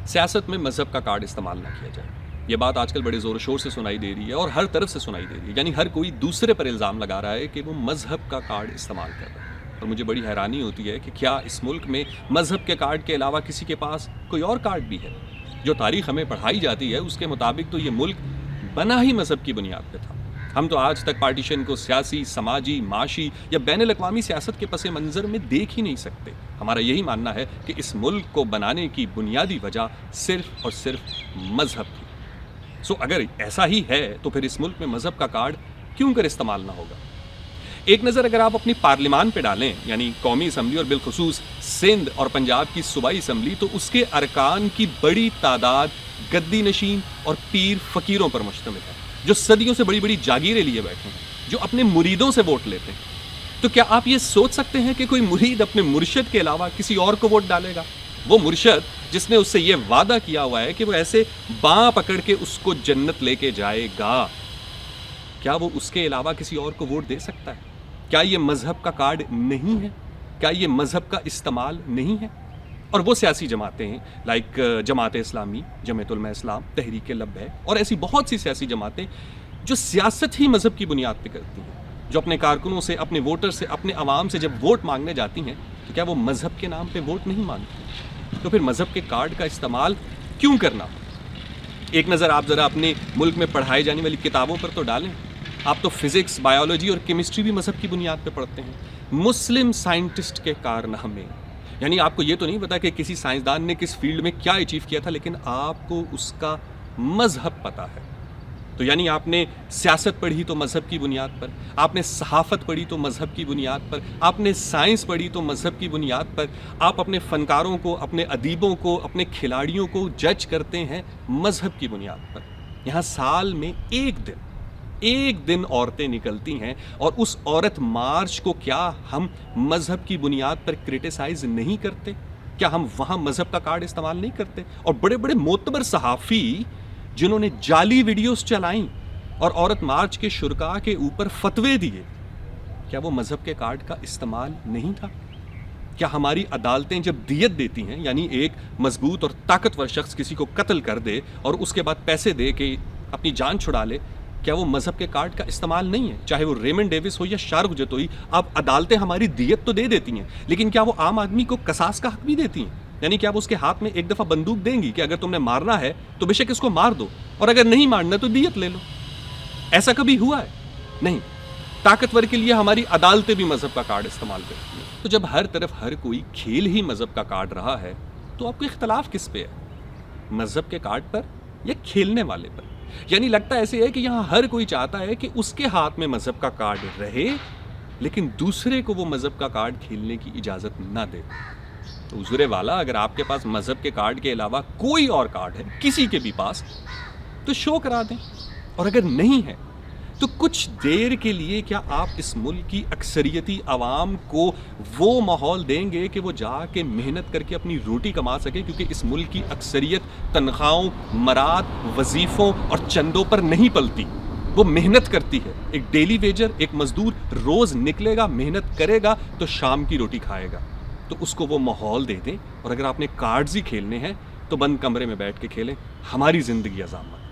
سیاست میں مذہب کا کارڈ استعمال نہ کیا جائے. یہ بات آج کل بڑے زور و شور سے سنائی دے رہی ہے اور ہر طرف سے سنائی دے رہی ہے. یعنی ہر کوئی دوسرے پر الزام لگا رہا ہے کہ وہ مذہب کا کارڈ استعمال کر رہا ہے. اور مجھے بڑی حیرانی ہوتی ہے کہ کیا اس ملک میں مذہب کے کارڈ کے علاوہ کسی کے پاس کوئی اور کارڈ بھی ہے؟ جو تاریخ ہمیں پڑھائی جاتی ہے اس کے مطابق تو یہ ملک بنا ہی مذہب کی بنیاد پہ تھا. ہم تو آج تک پارٹیشن کو سیاسی، سماجی، معاشی یا بین الاقوامی سیاست کے پس منظر میں دیکھ ہی نہیں سکتے. ہمارا یہی ماننا ہے کہ اس ملک کو بنانے کی بنیادی وجہ صرف اور صرف مذہب تھی. اگر ایسا ہی ہے تو پھر اس ملک میں مذہب کا کارڈ کیوں کر استعمال نہ ہوگا؟ ایک نظر اگر آپ اپنی پارلیمان پہ ڈالیں، یعنی قومی اسمبلی اور بالخصوص سندھ اور پنجاب کی صوبائی اسمبلی، تو اس کے ارکان کی بڑی تعداد گدی نشین اور پیر فقیروں پر مشتمل ہے، جو صدیوں سے بڑی بڑی جاگیریں لیے بیٹھے ہیں، جو اپنے مریدوں سے ووٹ لیتے ہیں. تو کیا آپ یہ سوچ سکتے ہیں کہ کوئی مرید اپنے مرشد کے علاوہ کسی اور کو ووٹ ڈالے گا؟ وہ مرشد جس نے اس سے یہ وعدہ کیا ہوا ہے کہ وہ ایسے باں پکڑ کے اس کو جنت لے کے جائے گا، کیا وہ اس کے علاوہ کسی اور کو ووٹ دے سکتا ہے؟ کیا یہ مذہب کا کارڈ نہیں ہے؟ کیا یہ مذہب کا استعمال نہیں ہے؟ اور وہ سیاسی جماعتیں ہیں لائک جماعت اسلامی، جمعیت علماء اسلام، تحریک لبیک اور ایسی بہت سی سیاسی جماعتیں جو سیاست ہی مذہب کی بنیاد پہ کرتی ہیں، جو اپنے کارکنوں سے، اپنے ووٹر سے، اپنے عوام سے جب ووٹ مانگنے جاتی ہیں تو کیا وہ مذہب کے نام پہ ووٹ نہیں مانگتی؟ تو پھر مذہب کے کارڈ کا استعمال کیوں کرنا؟ ایک نظر آپ ذرا اپنے ملک میں پڑھائی جانے والی کتابوں پر تو ڈالیں. آپ تو فزکس، بایولوجی اور کیمسٹری بھی مذہب کی بنیاد پہ پڑھتے ہیں. مسلم سائنٹسٹ کے کارنامے، یعنی آپ کو یہ تو نہیں پتا کہ کسی سائنسدان نے کس فیلڈ میں کیا اچیو کیا تھا، لیکن آپ کو اس کا مذہب پتا ہے. تو یعنی آپ نے سیاست پڑھی تو مذہب کی بنیاد پر، آپ نے صحافت پڑھی تو مذہب کی بنیاد پر، آپ نے سائنس پڑھی تو مذہب کی بنیاد پر، آپ اپنے فنکاروں کو، اپنے ادیبوں کو، اپنے کھلاڑیوں کو جج کرتے ہیں مذہب کی بنیاد پر. یہاں سال میں ایک دن عورتیں نکلتی ہیں اور اس عورت مارچ کو کیا ہم مذہب کی بنیاد پر کرٹیسائز نہیں کرتے؟ کیا ہم وہاں مذہب کا کارڈ استعمال نہیں کرتے؟ اور بڑے بڑے معتبر صحافی جنہوں نے جعلی ویڈیوز چلائیں اور عورت مارچ کے شرکاء کے اوپر فتوے دیے، کیا وہ مذہب کے کارڈ کا استعمال نہیں تھا؟ کیا ہماری عدالتیں جب دیت دیتی ہیں، یعنی ایک مضبوط اور طاقتور شخص کسی کو قتل کر دے اور اس کے بعد پیسے دے کے اپنی جان چھڑا لے، کیا وہ مذہب کے کارڈ کا استعمال نہیں ہے؟ چاہے وہ ریمنڈ ڈیوس ہو یا شاہ رخ جتوئی، اب عدالتیں ہماری دیت تو دے دیتی ہیں، لیکن کیا وہ عام آدمی کو قصاص کا حق بھی دیتی ہیں؟ یعنی کیا وہ اس کے ہاتھ میں ایک دفعہ بندوق دیں گی کہ اگر تم نے مارنا ہے تو بے شک اس کو مار دو، اور اگر نہیں مارنا تو دیت لے لو؟ ایسا کبھی ہوا ہے؟ نہیں. طاقتور کے لیے ہماری عدالتیں بھی مذہب کا کارڈ استعمال کرتی ہیں. تو جب ہر طرف ہر کوئی کھیل ہی مذہب کا کارڈ رہا ہے تو آپ کو اختلاف کس پہ ہے؟ مذہب کے کارڈ پر یا کھیلنے والے پر؟ یعنی لگتا ایسے ہے کہ یہاں ہر کوئی چاہتا ہے کہ اس کے ہاتھ میں مذہب کا کارڈ رہے لیکن دوسرے کو وہ مذہب کا کارڈ کھیلنے کی اجازت نہ دے. تو حضور والا، اگر آپ کے پاس مذہب کے کارڈ کے علاوہ کوئی اور کارڈ ہے کسی کے بھی پاس تو شو کرا دیں، اور اگر نہیں ہے تو کچھ دیر کے لیے کیا آپ اس ملک کی اکثریتی عوام کو وہ ماحول دیں گے کہ وہ جا کے محنت کر کے اپنی روٹی کما سکے؟ کیونکہ اس ملک کی اکثریت تنخواہوں، مراد، وظیفوں اور چندوں پر نہیں پلتی، وہ محنت کرتی ہے. ایک ڈیلی ویجر، ایک مزدور روز نکلے گا، محنت کرے گا تو شام کی روٹی کھائے گا. تو اس کو وہ ماحول دے دیں، اور اگر آپ نے کارڈز ہی کھیلنے ہیں تو بند کمرے میں بیٹھ کے کھیلیں. ہماری زندگی عذاب مت.